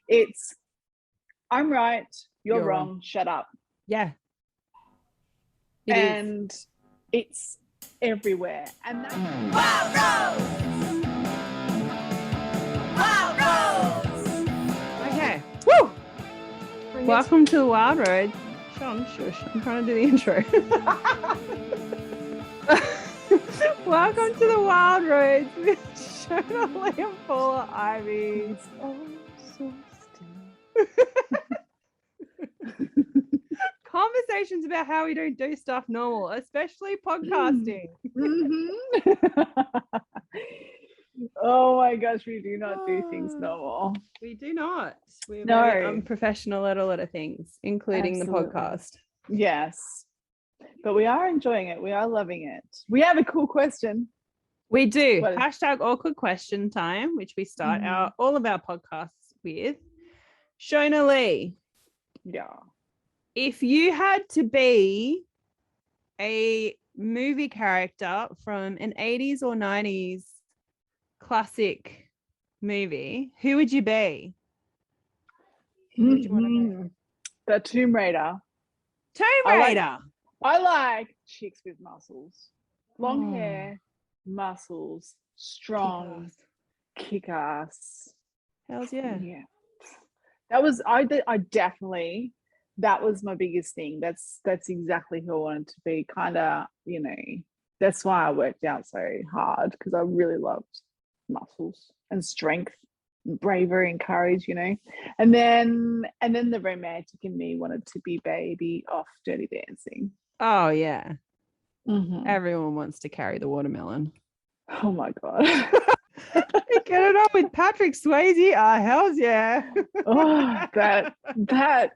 It's I'm right, you're wrong, shut up. Yeah. And it's everywhere. And that's Wild Rose! Okay. Woo! Welcome to the Wild Road. Sean, shush. I'm trying to do the intro. Welcome to the Wild Roads with Shonah, Lee, and Paula Ivy. oh, so Conversations about how we don't do stuff normal, especially podcasting. Oh my gosh, we do not do things normal. We do not. We're very unprofessional at a lot of things, including the podcast. Yes. But we are enjoying it. We are loving it. We have a cool question. We do. Hashtag awkward question time, which we start all of our podcasts with. Shonah Lee. Yeah. If you had to be a movie character from an 80s or 90s classic movie, who would you be? Who would you want to be? The Tomb Raider. Tomb Raider. I like chicks with muscles. Long hair, muscles, strong, kick-ass. Hells yeah. Yeah. That was definitely, that was my biggest thing. That's exactly who I wanted to be. Kind of, that's why I worked out so hard, because I really loved muscles and strength and bravery and courage, and then the romantic in me wanted to be Baby off Dirty Dancing. Oh yeah. Everyone wants to carry the watermelon. Oh my god. Get it on with Patrick Swayze. Hells yeah. Oh, that that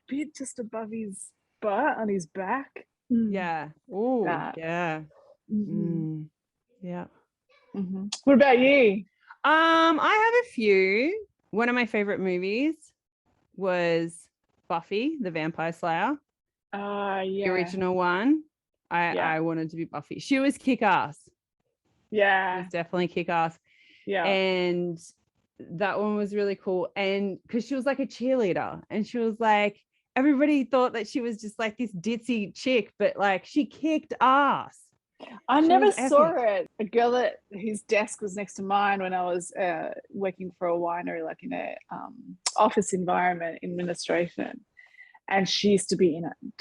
bit just above his butt on his back. Yeah. Oh yeah. Yeah. What about you? I have a few. One of my favorite movies was Buffy, the Vampire Slayer. Yeah. The original one. I wanted to be Buffy. She was kick-ass. Yeah. She was definitely kick-ass. Yeah. And that one was really cool. And because she was like a cheerleader, and she was like, everybody thought that she was just like this ditzy chick, but like she kicked ass. I never saw it. A girl whose desk was next to mine when I was working for a winery, like in a office environment, administration, and she used to be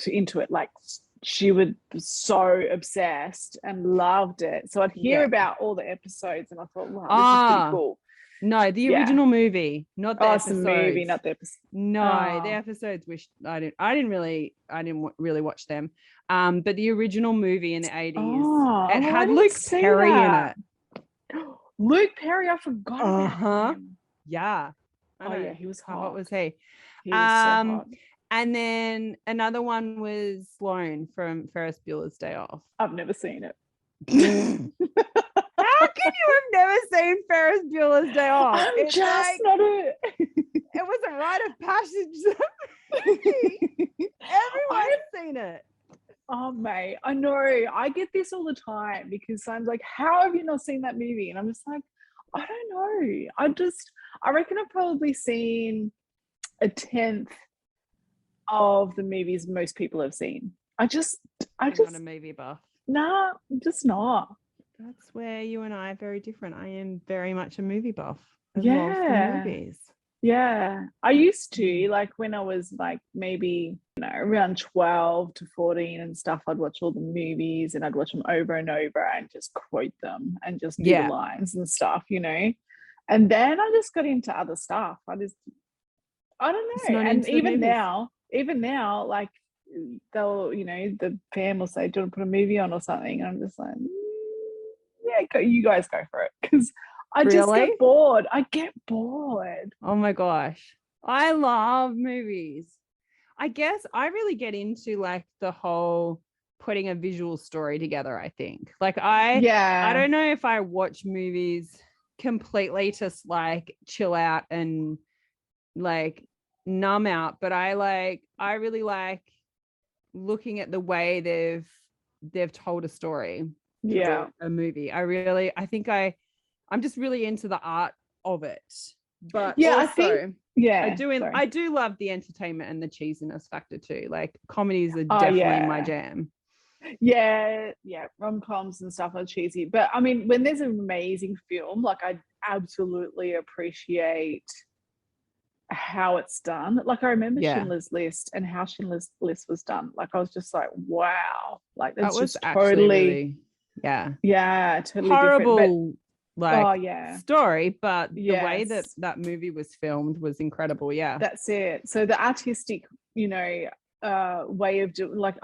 into it. Like she would be so obsessed and loved it. So I'd hear about all the episodes, and I thought, wow, this is pretty cool. No, the original movie, not the episodes. It's the movie, not the episode. No, the episodes. I didn't really watch them. But the original movie in the 80s, it had Luke Perry in it. Luke Perry, I forgot about him. Yeah. Yeah, he was hot. What was he? He was so hot. And then another one was Sloane from Ferris Bueller's Day Off. I've never seen it. How can you have never seen Ferris Bueller's Day Off? I'm just not it. It was a rite of passage. Everyone's seen it. Oh, mate, I know. I get this all the time, because I'm like, how have you not seen that movie? And I'm just like, I don't know. I reckon I've probably seen a 10th of the movies most people have seen. I'm not a movie buff. Nah, I'm just not. That's where you and I are very different. I am very much a movie buff. Yeah. Movies. Yeah. I used to, like when I was like maybe, around 12 to 14 and stuff, I'd watch all the movies and I'd watch them over and over and just quote them and just do the lines and stuff, And then I just got into other stuff. I don't know. And even now, like they'll, the fam will say, do you want to put a movie on or something? And I'm just like, yeah, you guys go for it. Because I just get bored. I get bored. Oh my gosh. I love movies. I guess I really get into like the whole putting a visual story together, I think. Like I don't know if I watch movies completely to like chill out and like numb out, but I really like looking at the way they've told a story. A movie. I'm just really into the art of it. But I think Yeah. I do love the entertainment and the cheesiness factor too. Like comedies are definitely my jam. Yeah, rom-coms and stuff are cheesy. But I mean, when there's an amazing film, like I absolutely appreciate how it's done. Like I remember Schindler's List and how Schindler's List was done. Like I was just like, wow, like that's that was just actually totally totally horrible, different. story, but the way that movie was filmed was incredible. Yeah, that's it. So the artistic, way of doing, like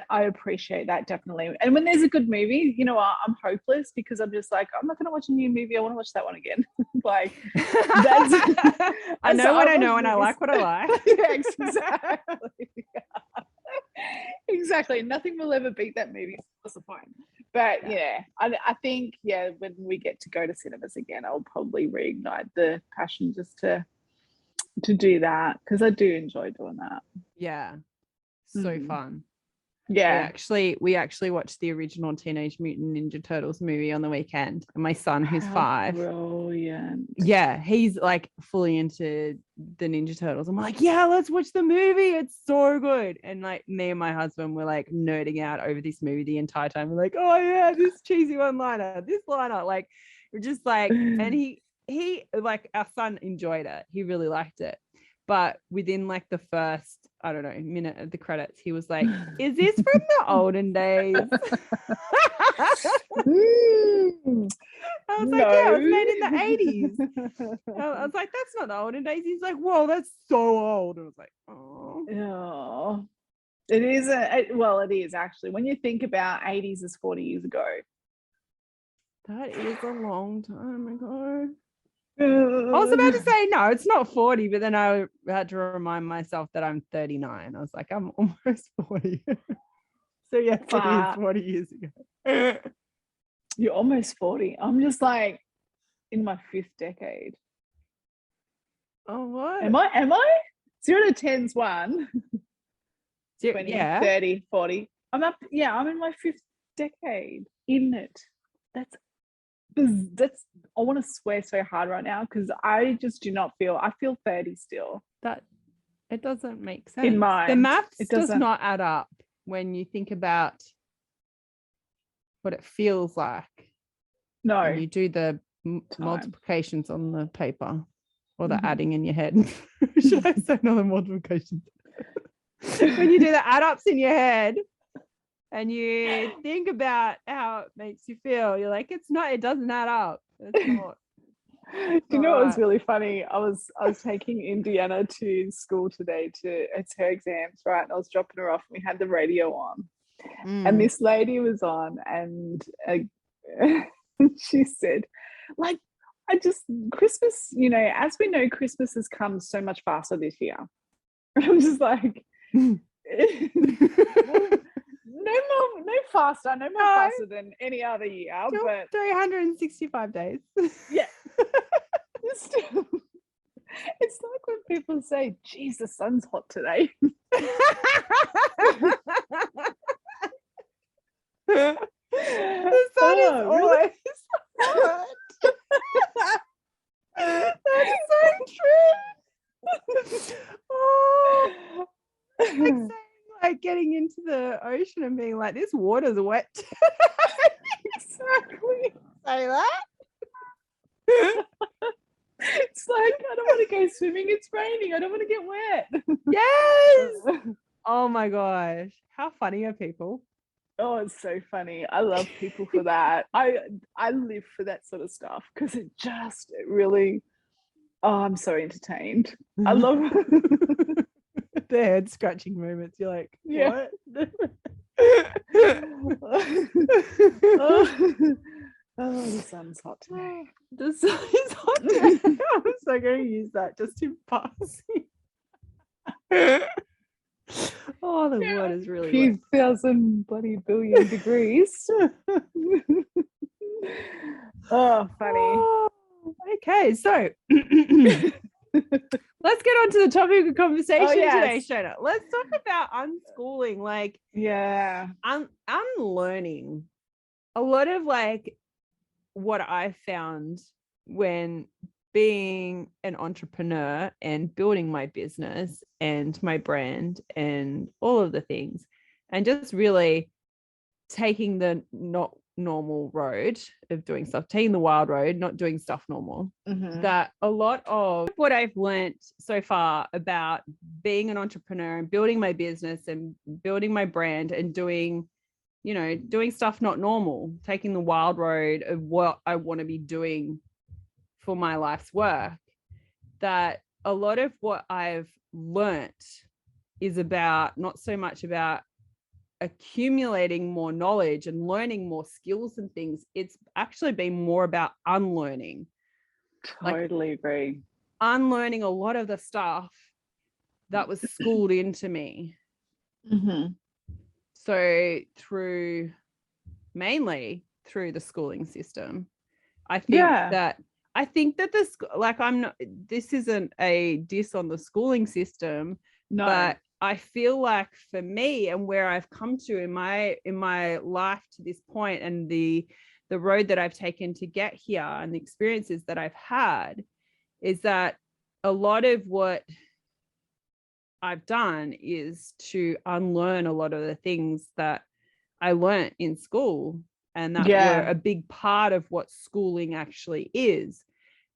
I appreciate that definitely. And when there's a good movie, I'm hopeless because I'm just like, I'm not going to watch a new movie. I want to watch that one again. Like that's I know what I know and I like what I like. Yeah, exactly. Exactly. Nothing will ever beat that movie. What's the point? But I think when we get to go to cinemas again, I'll probably reignite the passion just to do that, because I do enjoy doing that. Yeah. So fun. Yeah. We actually watched the original Teenage Mutant Ninja Turtles movie on the weekend. And my son, who's 5. Brilliant. Yeah, he's like fully into the Ninja Turtles. I'm like, yeah, let's watch the movie. It's so good. And like me and my husband were like nerding out over this movie the entire time. We're like, oh yeah, this cheesy one-liner, this liner. Like we're just like, and he like, our son enjoyed it. He really liked it. But within like the first, I don't know, minute of the credits, he was like, is this from the olden days? I was like, yeah, it was made in the 80s. I was like, that's not the olden days. He's like, whoa, that's so old. I was like, oh. It is. It is actually. When you think about 80s is 40 years ago. That is a long time ago. I was about to say, no, it's not 40, but then I had to remind myself that I'm 39. I was like, I'm almost 40. So yes, it is 40 years ago. You're almost 40. I'm just like in my 5th decade. Oh, what? Am I? 0 to 10's 1. 20, 30, 40. I'm up. Yeah, I'm in my 5th decade in it. That's I want to swear so hard right now because I just do not feel. I feel 30 still. That it doesn't make sense. In mind, the maths does not add up when you think about what it feels like. No, when you do the multiplications on the paper or the adding in your head. Should I say another multiplication? When you do the add ups in your head. And you think about how it makes you feel. You're like, it doesn't add up. It's not. Do you know what was really funny? I was taking Indiana to school today it's her exams, right? And I was dropping her off and we had the radio on. And this lady was on and she said, like, Christmas, as we know, Christmas has come so much faster this year. I'm just like, no more faster than any other year. Still but 365 days. Yeah. Still, it's like when people say, geez, the sun's hot today. The sun is always hot. That's so true. Oh, it's like saying, like getting into the ocean and being like, this water's wet. Exactly. Say that. It's like, I don't want to go swimming. It's raining. I don't want to get wet. Yes. Oh my gosh. How funny are people? Oh, it's so funny. I love people for that. I live for that sort of stuff because it really, I'm so entertained. I love the head scratching moments. You're like, what? Oh, the sun's hot today. The sun is hot today. I'm so going to use that just in passing. Oh, the water's really few wet. 1,000 bloody billion degrees. Oh, funny. Oh, okay, so let's get on to the topic of conversation today, Shonah. Let's talk about unschooling, like unlearning. A lot of like what I found when being an entrepreneur and building my business and my brand and all of the things, and just really taking the not normal road of doing stuff, taking the wild road, not doing stuff normal. That a lot of what I've learned so far about being an entrepreneur and building my business and building my brand and doing stuff not normal, taking the wild road of what I want to be doing for my life's work, that a lot of what I've learnt is about not so much about accumulating more knowledge and learning more skills and things. It's actually been more about unlearning. Totally agree. Unlearning a lot of the stuff that was schooled into me. So mainly through the schooling system, I think that this, like, this isn't a diss on the schooling system, but I feel like for me and where I've come to in my life to this point, and the road that I've taken to get here and the experiences that I've had, is that a lot of what I've done is to unlearn a lot of the things that I learnt in school, and that were a big part of what schooling actually is.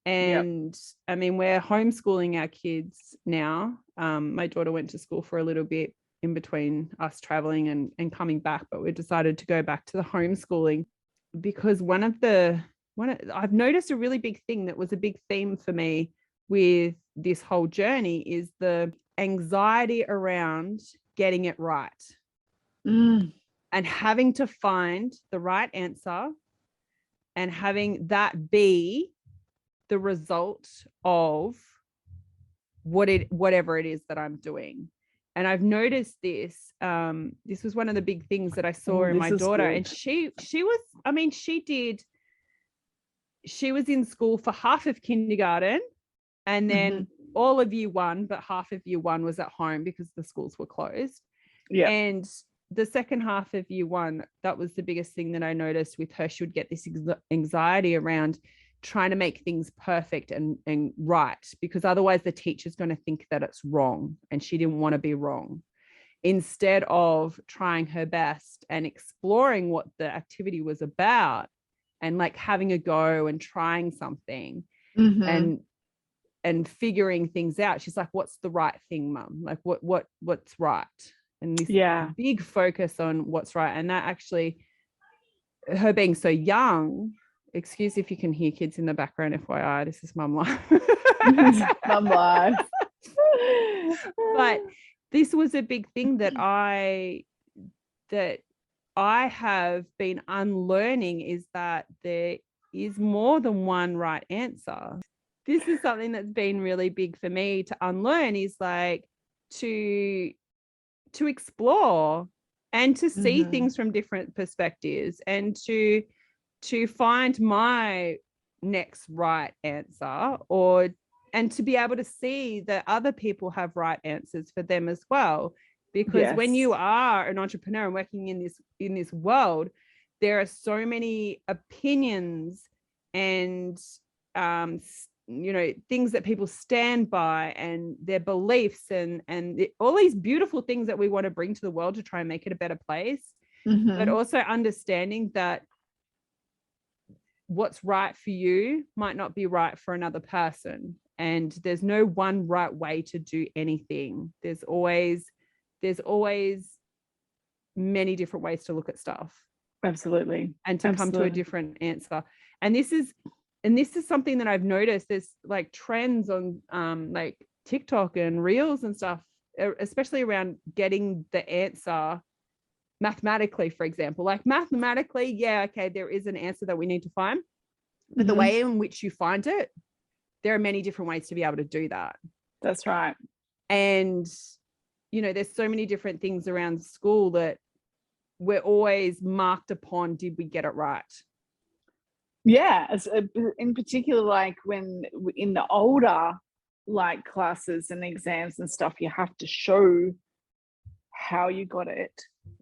And I mean, we're homeschooling our kids now. My daughter went to school for a little bit in between us traveling and coming back, but we decided to go back to the homeschooling because I've noticed a really big thing that was a big theme for me with this whole journey is the anxiety around getting it right and having to find the right answer and having that be the result of whatever it is that I'm doing. And I've noticed this. This was one of the big things that I saw in my daughter. Good. And she was in school for half of kindergarten and then all of year one, but half of year one was at home because the schools were closed. Yeah. And the second half of year one, that was the biggest thing that I noticed with her. She would get this anxiety around trying to make things perfect and right, because otherwise the teacher's going to think that it's wrong, and she didn't want to be wrong, instead of trying her best and exploring what the activity was about and like having a go and trying something and figuring things out. She's like, what's the right thing, Mum? Like what's right? And this big focus on what's right. And that actually, her being so young, excuse if you can hear kids in the background, FYI, this is mum life. Mum life. But this was a big thing that I have been unlearning, is that there is more than one right answer. This is something that's been really big for me to unlearn, is like to explore and to see things from different perspectives, and to find my next right answer, and to be able to see that other people have right answers for them as well. Because when you are an entrepreneur and working in this world, there are so many opinions and things that people stand by, and their beliefs and all these beautiful things that we want to bring to the world to try and make it a better place. But also understanding that what's right for you might not be right for another person, and there's no one right way to do anything. There's always many different ways to look at stuff. Absolutely. And to come to a different answer. And this is something that I've noticed. There's like trends on like TikTok and Reels and stuff, especially around getting the answer mathematically, for example. Like mathematically, there is an answer that we need to find, but the way in which you find it, there are many different ways to be able to do that. That's right. And there's so many different things around school that we're always marked upon, did we get it right? In particular, like when in the older like classes and exams and stuff, you have to show how you got it,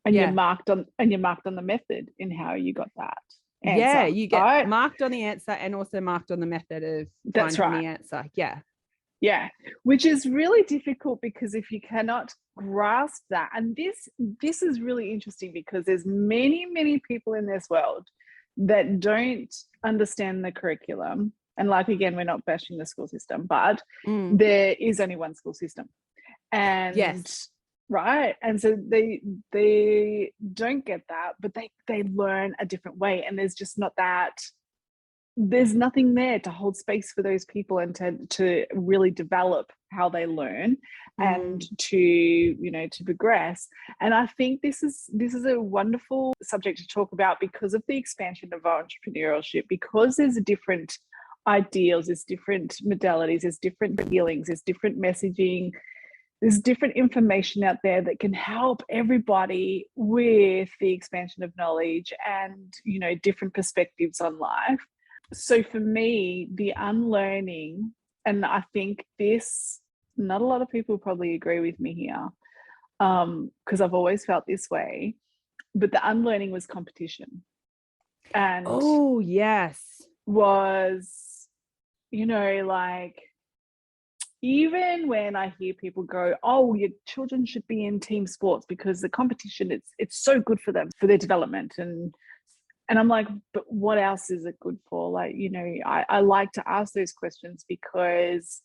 and you're marked on the method in how you got that. answer. Yeah, you get right? marked on the answer and also marked on the method of That's finding right. the answer. Yeah. Yeah, which is really difficult because if you cannot grasp that, and this is really interesting because there's many people in this world that don't understand the curriculum. And like, again, we're not bashing the school system, but there is only one school system. And yes. Right. And so they don't get that, but they learn a different way. And there's just not that, there's nothing there to hold space for those people and to really develop how they learn and to progress. And I think this is a wonderful subject to talk about because of the expansion of entrepreneurship, because there's different ideals, there's different modalities, there's different healings, there's different messaging, there's different information out there that can help everybody with the expansion of knowledge and different perspectives on life. So for me, the unlearning, and I think this, not a lot of people probably agree with me here, because I've always felt this way, but the unlearning was competition. And oh, yes. Was, like, even when I hear people go, oh, your children should be in team sports because the competition, it's so good for them, for their development. And I'm like, but what else is it good for? Like, I like to ask those questions because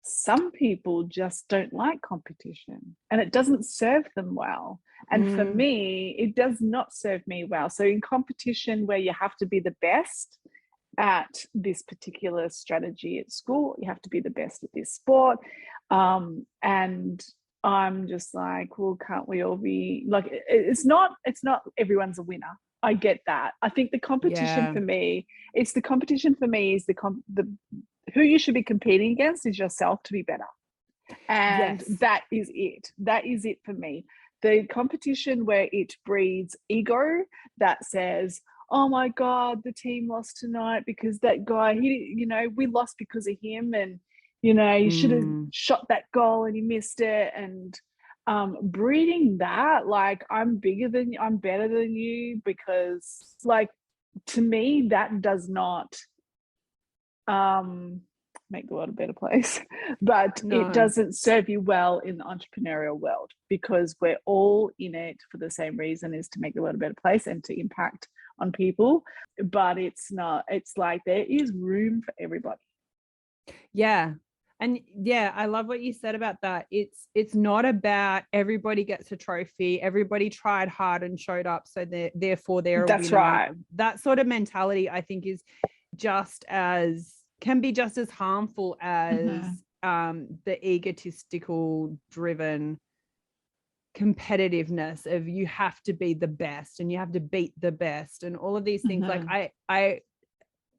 some people just don't like competition and it doesn't serve them well. And for me, it does not serve me well. So in competition where you have to be the best at this particular strategy at school, you have to be the best at this sport. And I'm just like, well, can't we all be like, it's not everyone's a winner. I get that. I think the competition for me, is the who you should be competing against is yourself to be better. And that is it. That is it for me. The competition where it breeds ego that says, oh my God, the team lost tonight because that guy, we lost because of him. And, you should have shot that goal and he missed it. And breeding that, like, I'm better than you, because, like, to me, that does not make the world a better place, but it doesn't serve you well in the entrepreneurial world, because we're all in it for the same reason, is to make the world a better place and to impact on people. But it's like there is room for everybody. Yeah. And yeah, I love what you said about that. It's not about everybody gets a trophy, everybody tried hard and showed up, so therefore they're a winner. That's right. That sort of mentality, I think, can be just as harmful as the egotistical driven competitiveness of you have to be the best and you have to beat the best and all of these things. Like I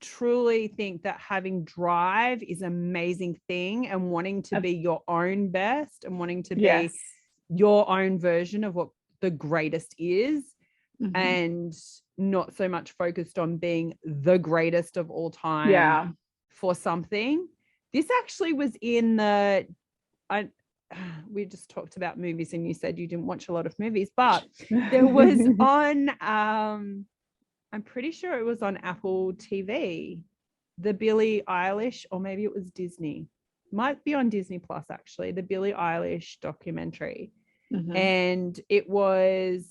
truly think that having drive is an amazing thing, and wanting to be your own best and wanting to be your own version of what the greatest is, and not so much focused on being the greatest of all time for something. This actually was in we just talked about movies and you said you didn't watch a lot of movies, but there was on I'm pretty sure it was on Apple TV, the Billie Eilish, or maybe it was Disney, might be on Disney Plus actually, the Billie Eilish documentary. And it was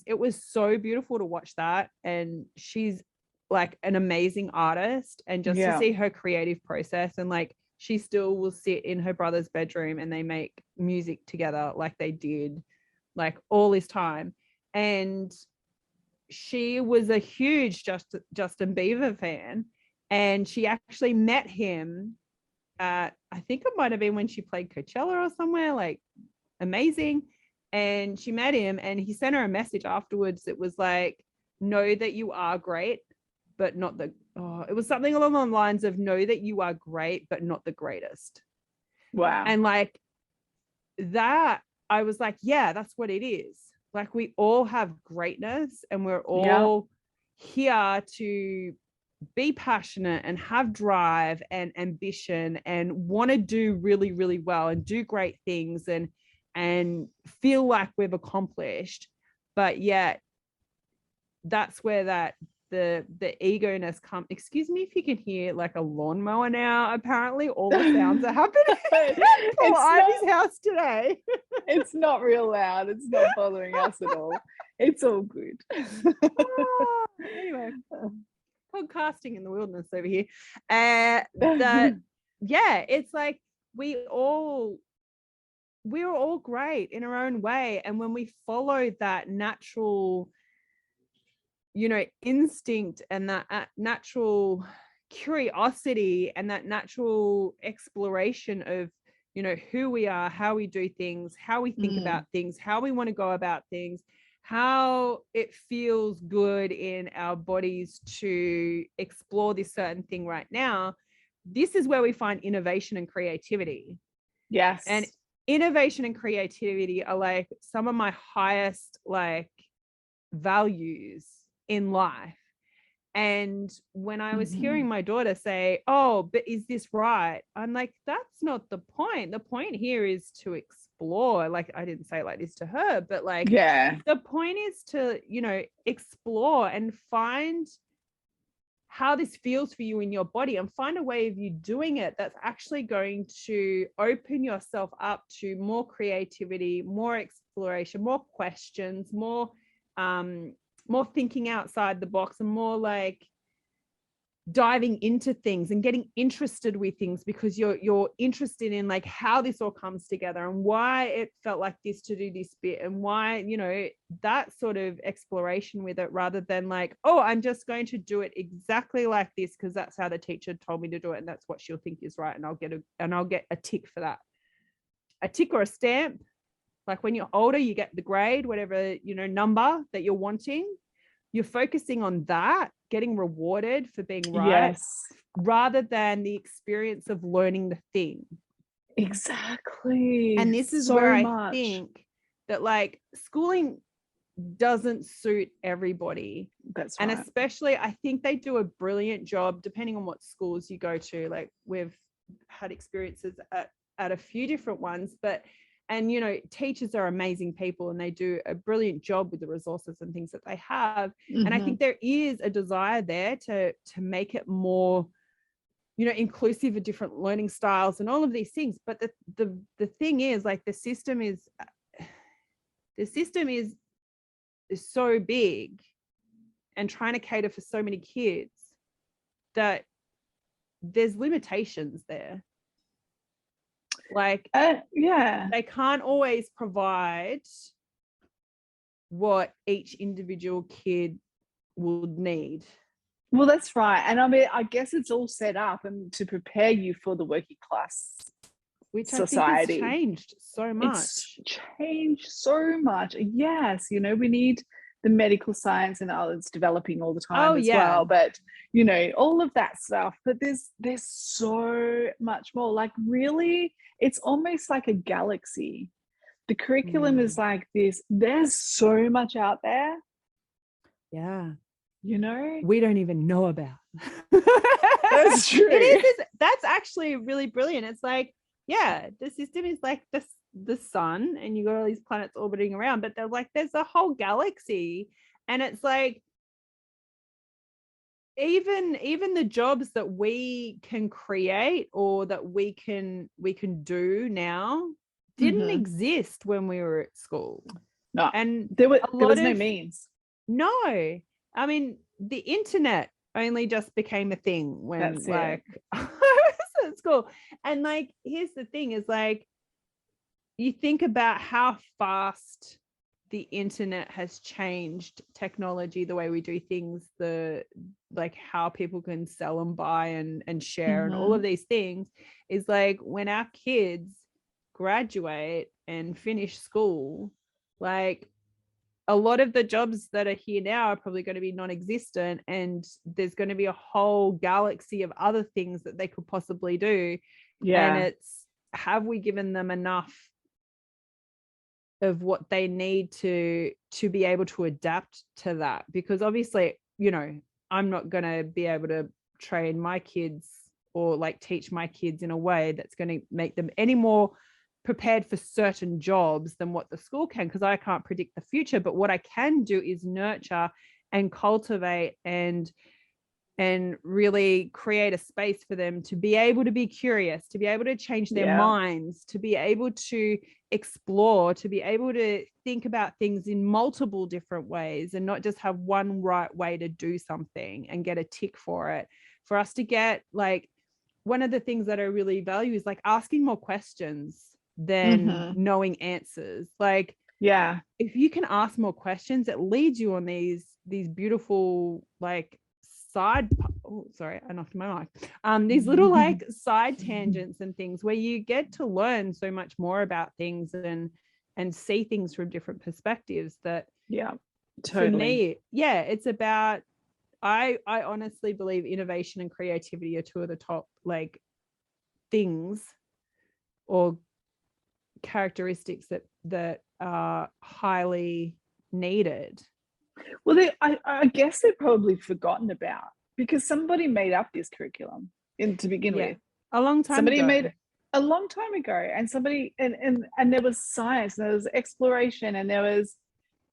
so beautiful to watch that, and she's like an amazing artist, and just to see her creative process, and like she still will sit in her brother's bedroom and they make music together like they did like all this time. And she was a huge Justin Bieber fan, and she actually met him at, I think it might have been when she played Coachella or somewhere, like amazing. And she met him and he sent her a message afterwards. It was like, know that you are great, but not it was something along the lines of, know that you are great, but not the greatest. Wow. And like that, I was like, yeah, that's what it is. Like, we all have greatness, and we're all here to be passionate and have drive and ambition and want to do really, really well and do great things and feel like we've accomplished. But yet that's where that egoness come. Excuse me if you can hear like a lawnmower now. Apparently all the sounds are happening in Ivy's house today. It's not real loud. It's not bothering us at all. It's all good. Anyway, podcasting in the wilderness over here. It's like we're all great in our own way, and when we follow that natural, instinct and that natural curiosity and that natural exploration of who we are, how we do things, how we think about things, how we want to go about things, how it feels good in our bodies to explore this certain thing right now. This is where we find innovation and creativity. Yes. And innovation and creativity are like some of my highest like values in life. And when I was hearing my daughter say, oh, but is this right? I'm like, that's not the point. The point here is to explore. Like, I didn't say like this to her, but like, the point is to, explore and find how this feels for you in your body and find a way of you doing it that's actually going to open yourself up to more creativity, more exploration, more questions, more thinking outside the box, and more like diving into things and getting interested with things because you're interested in like how this all comes together and why it felt like this to do this bit and why, that sort of exploration with it, rather than like, oh, I'm just going to do it exactly like this because that's how the teacher told me to do it and that's what she'll think is right, and I'll get a tick for that, a tick or a stamp. Like when you're older, you get the grade, whatever, number that you're wanting. You're focusing on that, getting rewarded for being right, rather than the experience of learning the thing. Exactly. And this is where I think that like schooling doesn't suit everybody. That's right. And especially, I think they do a brilliant job, depending on what schools you go to. Like we've had experiences at a few different ones, and teachers are amazing people and they do a brilliant job with the resources and things that they have. And I think there is a desire there to make it more, inclusive of different learning styles and all of these things. But the thing is, like, the system is so big and trying to cater for so many kids that there's limitations there. Like, they can't always provide what each individual kid would need. Well, that's right. And I mean, I guess it's all set up and to prepare you for the working class society. I think has changed so much. It's changed so much. Yes, we need the medical science and it's developing all the time well. But all of that stuff. But there's so much more. Like, really, it's almost like a galaxy. The curriculum is like this. There's so much out there. Yeah. We don't even know about. That's true. That's actually really brilliant. It's like, the system is like the sun, and you got all these planets orbiting around, but they're like, there's a whole galaxy, and it's like, even the jobs that we can create or that we can do now didn't exist when we were at school. No, and there was no means. No, I mean, the internet only just became a thing when I was at school. And like, here's the thing is like, you think about how fast the internet has changed technology, the way we do things, like how people can sell and buy and share and all of these things, is like when our kids graduate and finish school, like a lot of the jobs that are here now are probably going to be non-existent, and there's going to be a whole galaxy of other things that they could possibly do. And it's, have we given them enough of what they need to be able to adapt to that? Because obviously, I'm not going to be able to train my kids or like teach my kids in a way that's going to make them any more prepared for certain jobs than what the school can, because I can't predict the future. But what I can do is nurture and cultivate and really create a space for them to be able to be curious, to be able to change their minds, to be able to explore, to be able to think about things in multiple different ways and not just have one right way to do something and get a tick for it. For us to get, like, one of the things that I really value is like asking more questions than knowing answers. Like, if you can ask more questions, it leads you on these beautiful, like, sorry, I knocked my mic. These little like side tangents and things where you get to learn so much more about things and see things from different perspectives. That for me, it's about, I honestly believe innovation and creativity are two of the top, like, things or characteristics that are highly needed. Well, I guess they're probably forgotten about, because somebody made up this curriculum to begin with. A long time somebody ago. made a long time ago, and somebody and there was science, and there was exploration, and there was,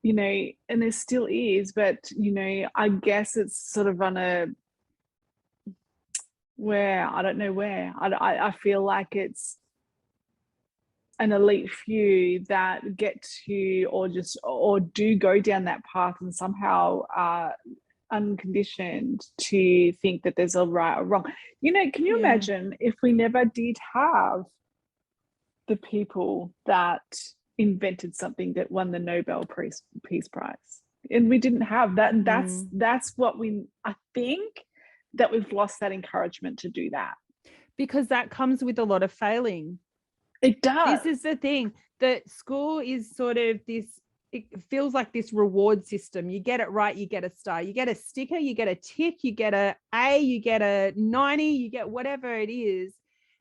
you know, and there still is, but, you know, I guess it's sort of on a where I don't know where. I feel like it's an elite few that get to or do go down that path and somehow are unconditioned to think that there's a right or wrong. You know, can you imagine if we never did have the people that invented something that won the Nobel Peace Prize, and we didn't have that? And that's what I think that we've lost that encouragement to do that, because that comes with a lot of failing. It does. This is the thing, that school is sort of this, it feels like this reward system. You get it right, you get a star, you get a sticker, you get a tick, you get a A, you get a 90, you get whatever it is.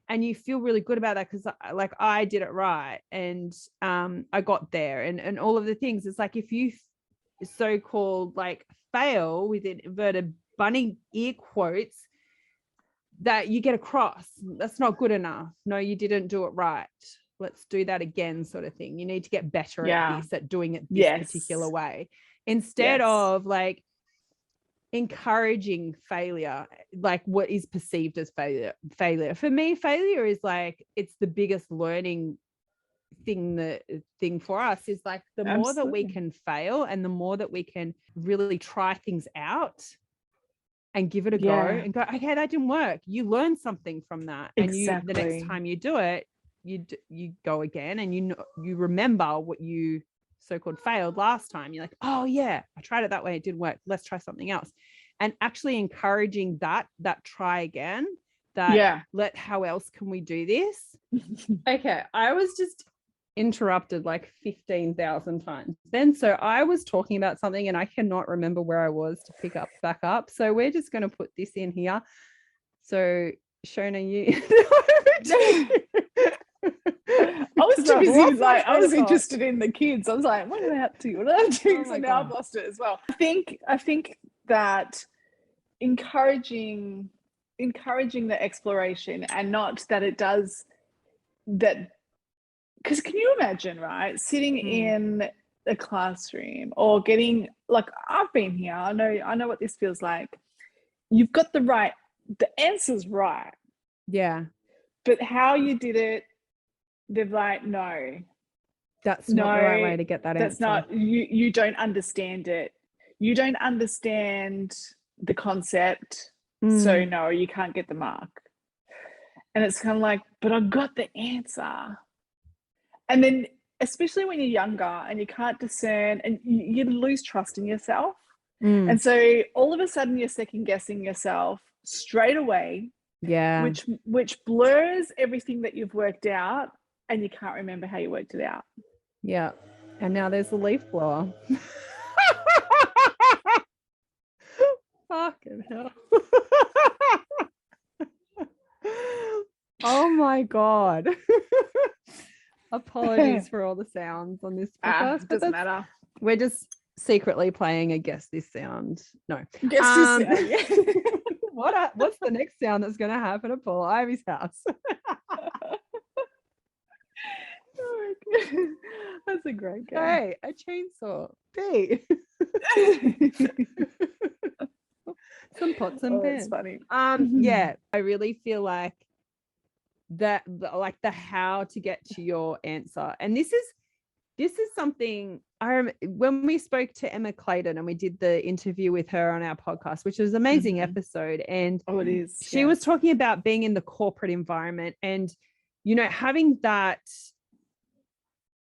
And you feel really good about that because, like, I did it right and I got there and all of the things. It's like, if you so-called like fail with inverted bunny ear quotes, that you get a cross. That's not good enough. No, you didn't do it right. Let's do that again, sort of thing. You need to get better at this, at doing it this particular way, instead of like encouraging failure, like what is perceived as failure. For me, failure is like, it's the biggest learning thing for us, is like the more that we can fail and the more that we can really try things out and give it a go and go, okay, that didn't work. You learn something from that. And the next time you do it, you go again, and you remember what you so-called failed last time. You're like, oh yeah, I tried it that way, it didn't work. Let's try something else. And actually encouraging that try again, how else can we do this? Okay, I was just interrupted like 15,000 times then, so I was talking about something and I cannot remember where I was to pick back up, so we're just going to put this in here. So Shonah, you I was too busy, like I was interested in the kids. I was like, what are they up to? What are they doing? So now I've lost it as well. I think that encouraging the exploration, and not that it does that. Because can you imagine, right, sitting in a classroom or getting, like, I've been here, I know what this feels like. You've got the answer's right. Yeah. But how you did it, they're like, no. That's not the right way to get that answer. That's not, you don't understand it. You don't understand the concept. So no, you can't get the mark. And it's kind of like, but I got the answer. And then, especially when you're younger and you can't discern, and you lose trust in yourself. And so all of a sudden you're second guessing yourself straight away. Yeah. Which blurs everything that you've worked out, and you can't remember how you worked it out. Yeah. And now there's the leaf blower. Fucking hell. Oh my God. Apologies for all the sounds on this podcast. Doesn't matter. We're just secretly playing a guess this sound. No. Guess this sound. What's the next sound that's going to happen at Paul Ivy's house? Oh, that's a great game. Hey, a chainsaw. P. Some pots and pans. It's funny. Yeah, I really feel like that, like the how to get to your answer. And this is something when we spoke to Emma Clayton and we did the interview with her on our podcast, which was an amazing episode. And it is. She was talking about being in the corporate environment and, you know, having that,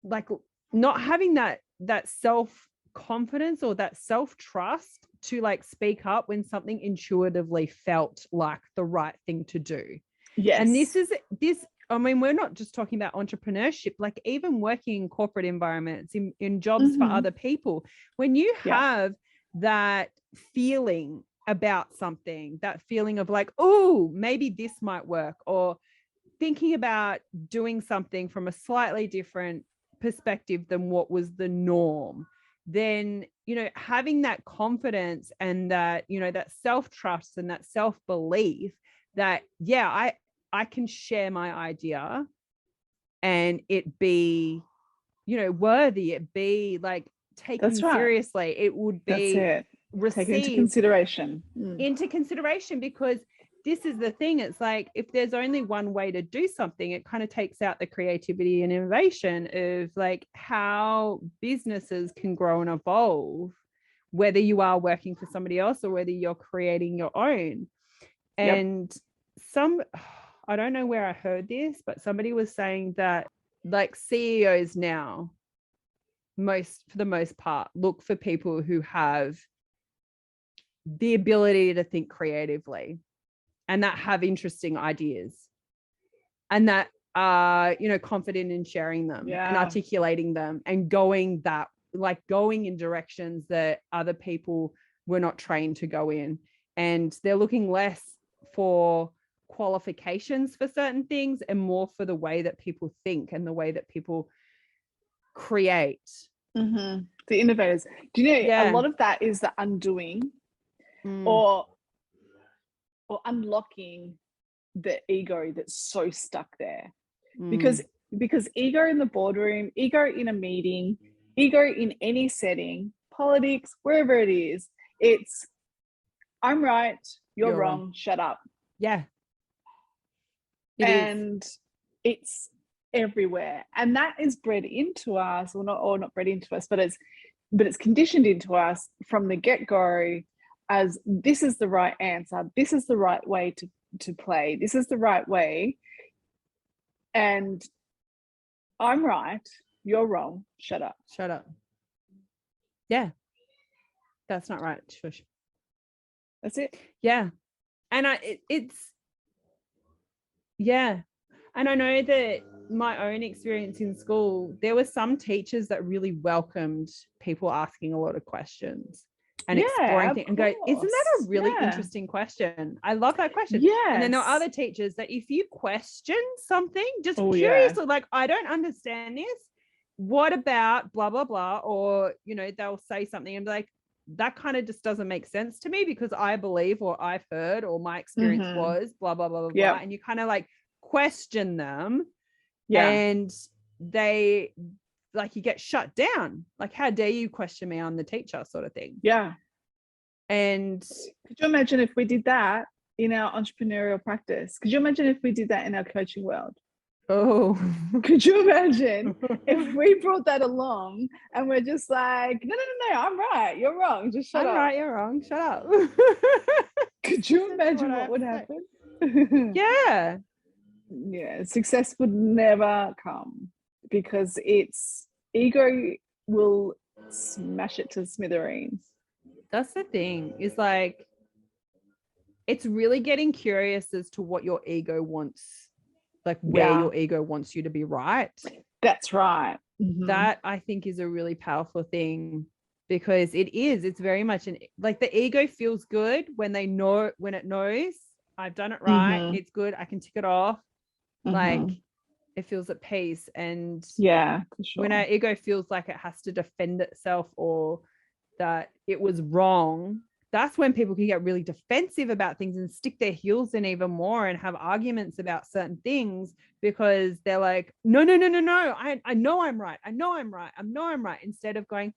like not having that self-confidence or that self-trust to like speak up when something intuitively felt like the right thing to do. Yes. And this, I mean, we're not just talking about entrepreneurship, like even working in corporate environments, in jobs for other people, when you have that feeling about something, that feeling of like, oh, maybe this might work, or thinking about doing something from a slightly different perspective than what was the norm, then, you know, having that confidence and that, you know, that self-trust and that self-belief that, yeah, I can share my idea and it be, you know, worthy, it be like taken seriously. It would be received into consideration, because this is the thing. It's like, if there's only one way to do something, it kind of takes out the creativity and innovation of like how businesses can grow and evolve, whether you are working for somebody else or whether you're creating your own. And I don't know where I heard this, but somebody was saying that like CEOs now, for the most part, look for people who have the ability to think creatively and that have interesting ideas and that are, you know, confident in sharing them and articulating them and going in directions that other people were not trained to go in. And they're looking less for qualifications for certain things and more for the way that people think and the way that people create. The innovators. Do you know, a lot of that is the undoing or unlocking the ego that's so stuck there. Because ego in the boardroom, ego in a meeting, ego in any setting, politics, wherever it is, it's I'm right, you're wrong, shut up. Yeah. It's everywhere, and that is bred into us, or not bred into us, but it's conditioned into us from the get-go as this is the right answer, this is the right way to play, this is the right way, and I'm right, you're wrong, shut up. Yeah, that's not right. Shush. That's it. Yeah. And and I know that my own experience in school, there were some teachers that really welcomed people asking a lot of questions and exploring things and go, isn't that a really interesting question? I love that question. Yeah. And then there are other teachers that if you question something, just curiously, like, I don't understand this. What about blah, blah, blah? Or, you know, they'll say something and be like, that kind of just doesn't make sense to me because I believe, or I've heard, or my experience was blah, blah, blah, blah, blah. And you kind of like question them and they like, you get shut down. Like, how dare you question me? I'm the teacher, sort of thing. Yeah. And could you imagine if we did that in our entrepreneurial practice? Could you imagine if we did that in our coaching world? Oh, could you imagine if we brought that along and we're just like, no, I'm right, you're wrong, just shut up. I'm right, you're wrong, shut up. Could you imagine what would happen? Yeah, success would never come because its ego will smash it to smithereens. That's the thing, is like, it's really getting curious as to what your ego wants, like where your ego wants you to be right. That's right. That I think is a really powerful thing, because it's very much like the ego feels good when it knows I've done it right. It's good. I can tick it off. Like it feels at peace. And for sure. When our ego feels like it has to defend itself or that it was wrong, that's when people can get really defensive about things and stick their heels in even more and have arguments about certain things because they're like, no. I know I'm right. Instead of going,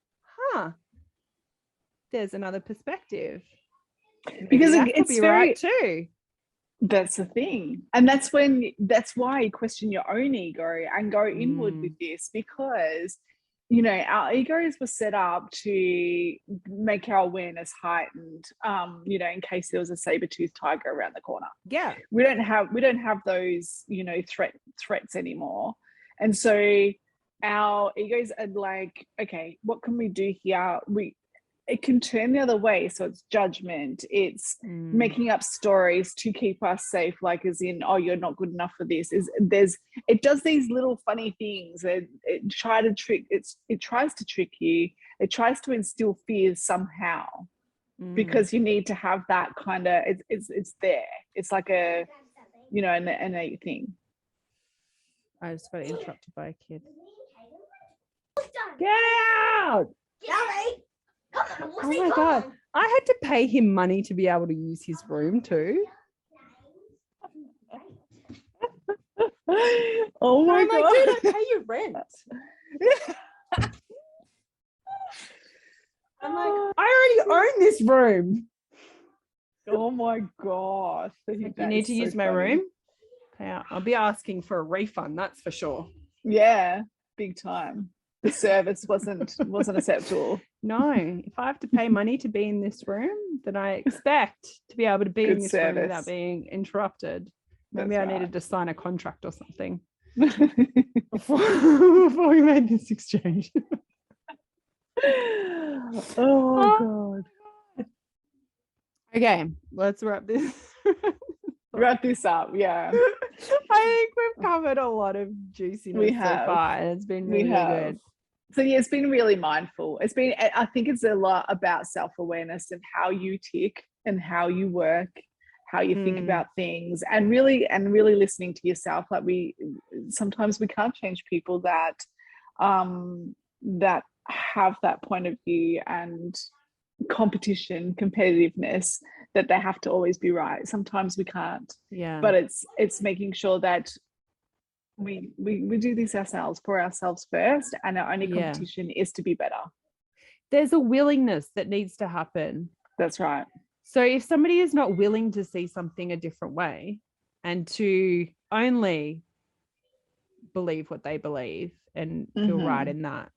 there's another perspective. Because it's very right too. That's the thing. And that's why you question your own ego and go inward with this, because, you know, our egos were set up to make our awareness heightened, you know, in case there was a saber-toothed tiger around the corner. Yeah. We don't have those, you know, threats anymore. And so our egos are like, okay, what can we do here? It can turn the other way. So it's judgment. It's making up stories to keep us safe, like as in, oh, you're not good enough for this. It does these little funny things. It tries to trick you. It tries to instill fears somehow, because you need to have that kind of, it's there. It's like a, you know, an innate thing. I just got interrupted by a kid. Get out! Oh my God. I had to pay him money to be able to use his room too. Oh my God. Like, dude, I pay you rent. I'm like, I already own this room. Oh my gosh. You need to use my room? Okay, I'll be asking for a refund, that's for sure. Yeah, big time. The service wasn't acceptable. No, if I have to pay money to be in this room, then I expect to be able to be in this room without being interrupted. Maybe I needed to sign a contract or something before we made this exchange. Oh God. Okay, let's wrap this. Wrap this up. Yeah. I think we've covered a lot of juiciness so far, and it's been really good. So yeah, it's been really mindful. I think it's a lot about self-awareness and how you tick and how you work, how you think about things, and really listening to yourself. Like sometimes we can't change people that have that point of view and competitiveness, that they have to always be right. Sometimes we can't. Yeah. But it's making sure that we do this for ourselves first, and our only competition is to be better. There's a willingness that needs to happen. That's right. So if somebody is not willing to see something a different way and to only believe what they believe and feel right in that,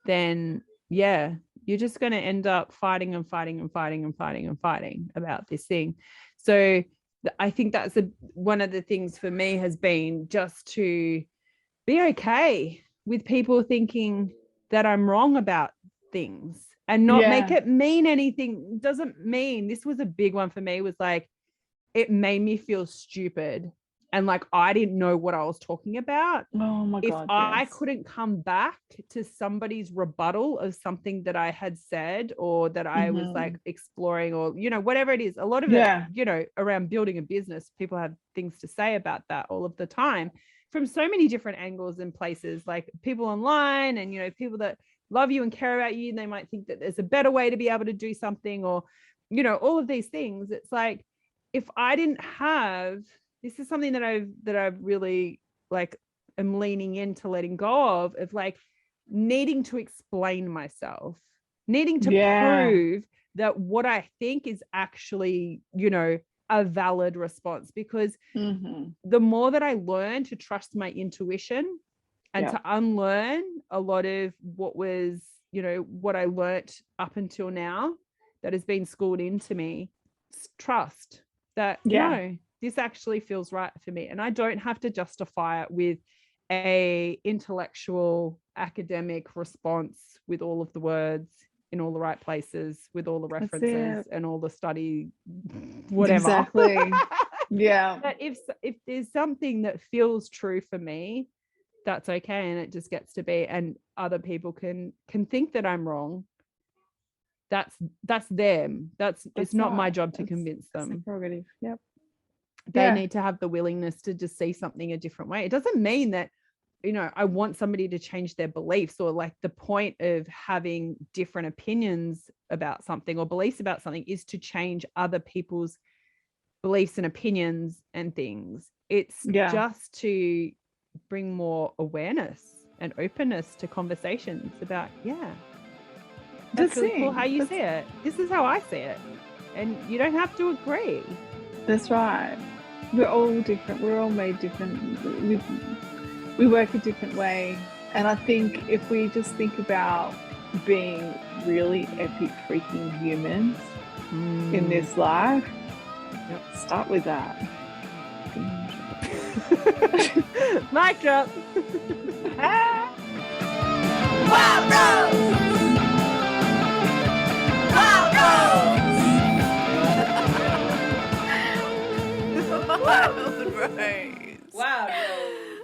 then yeah, you're just going to end up fighting about this thing. So I think that's one of the things for me has been just to be okay with people thinking that I'm wrong about things and not make it mean anything. Doesn't mean, this was a big one for me, was like, it made me feel stupid. And like, I didn't know what I was talking about. Oh my God. If I couldn't come back to somebody's rebuttal of something that I had said, or that I was like exploring, or, you know, whatever it is, a lot of it, you know, around building a business, people have things to say about that all of the time from so many different angles and places, like people online and, you know, people that love you and care about you, and they might think that there's a better way to be able to do something, or, you know, all of these things. It's like, if I didn't have, this is something that I've really like am leaning into letting go of like needing to explain myself, needing to prove that what I think is actually, you know, a valid response, because the more that I learn to trust my intuition and to unlearn a lot of what was, you know, what I learnt up until now that has been schooled into me, trust that, no, this actually feels right for me. And I don't have to justify it with a intellectual academic response with all of the words in all the right places, with all the references and all the study, whatever. Exactly. Yeah. But if there's something that feels true for me, that's okay. And it just gets to be, and other people can think that I'm wrong. That's them. It's not my job to convince them. Prerogative. Yep. They need to have the willingness to just see something a different way. It doesn't mean that, you know, I want somebody to change their beliefs, or like the point of having different opinions about something or beliefs about something is to change other people's beliefs and opinions and things. It's just to bring more awareness and openness to conversations about, That's really cool how you see it. This is how I see it. And you don't have to agree. That's right. We're all different. We're all made different. We work a different way. And I think if we just think about being really epic freaking humans in this life, start with that. Mic drop. Wild Rose! Wild Rose! Wild Rose! Wild Rose.